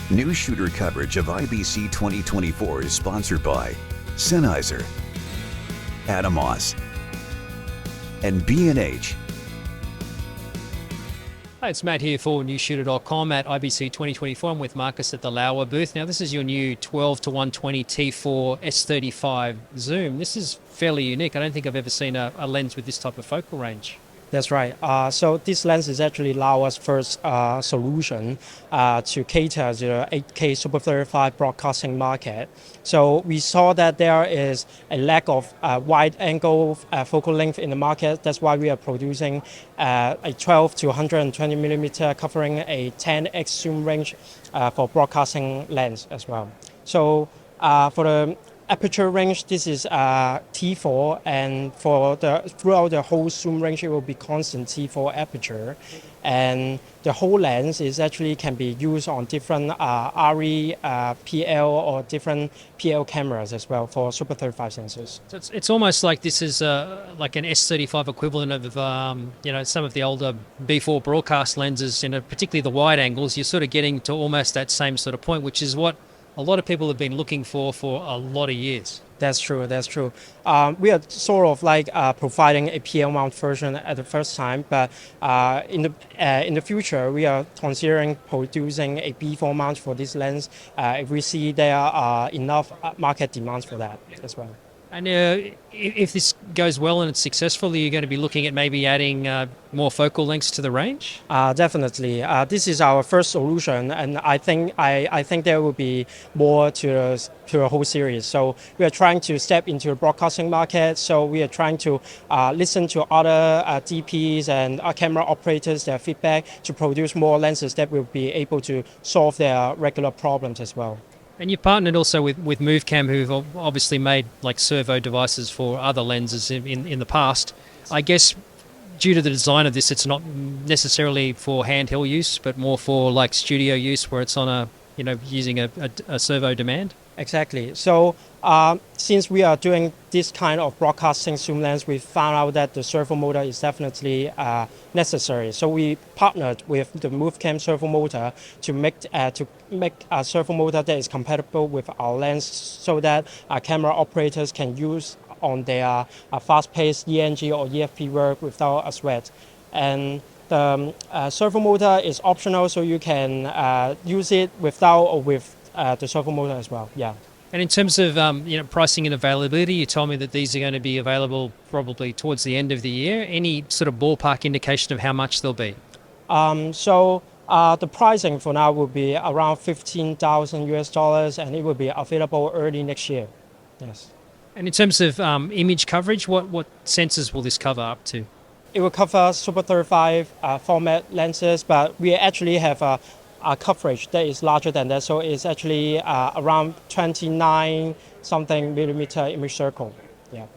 Newsshooter coverage of IBC 2024 is sponsored by Sennheiser, Atomos, and B&H. Hi, it's Matt here for Newsshooter.com at IBC 2024. I'm with Marcus at the Laowa booth. Now, this is your new 12-120 T4 S35 Zoom. This is fairly unique. I don't think I've ever seen a lens with this type of focal range. That's right. So this lens is actually Laowa's first solution to cater to the 8K Super 35 broadcasting market. So we saw that there is a lack of wide-angle focal length in the market. That's why we are producing a 12 to 120 millimeter covering a 10x zoom range for broadcasting lens as well. So for the aperture range, this is T4, and throughout the whole zoom range, it will be constant T4 aperture, and the whole lens is actually can be used on different RE, PL, or different PL cameras as well for Super 35 sensors. So it's almost like this is like an S35 equivalent of some of the older B4 broadcast lenses, particularly the wide angles. You're sort of getting to almost that same sort of point, which is what a lot of people have been looking for a lot of years. That's true. We are sort of like providing a PL mount version at the first time, but in the future we are considering producing a B4 mount for this lens if we see there are enough market demands for that as well. And if this goes well and it's successful, are you going to be looking at maybe adding more focal lengths to the range? Definitely. This is our first solution, and I think there will be more to the whole series. So we are trying to step into the broadcasting market. So we are trying to listen to other DPs and camera operators, their feedback, to produce more lenses that will be able to solve their regular problems as well. And you partnered also with MoveCam, who've obviously made like servo devices for other lenses in the past. I guess due to the design of this, it's not necessarily for handheld use, but more for like studio use, where it's on using a servo demand. Exactly. So since we are doing this kind of broadcasting zoom lens, we found out that the servo motor is definitely necessary. So we partnered with the MoveCam servo motor to make a servo motor that is compatible with our lens, so that camera operators can use on their fast-paced ENG or EFP work without a sweat. And the servo motor is optional, so you can use it without or with the servo motor as well. Yeah. And in terms of pricing and availability, you told me that these are going to be available probably towards the end of the year. Any sort of ballpark indication of how much they'll be? The pricing for now will be around $15,000 and it will be available early next year. Yes. And in terms of image coverage, what sensors will this cover up to? It will cover Super 35 format lenses, but we actually have a coverage that is larger than that, so it's actually around 29 something millimeter image circle. Yeah.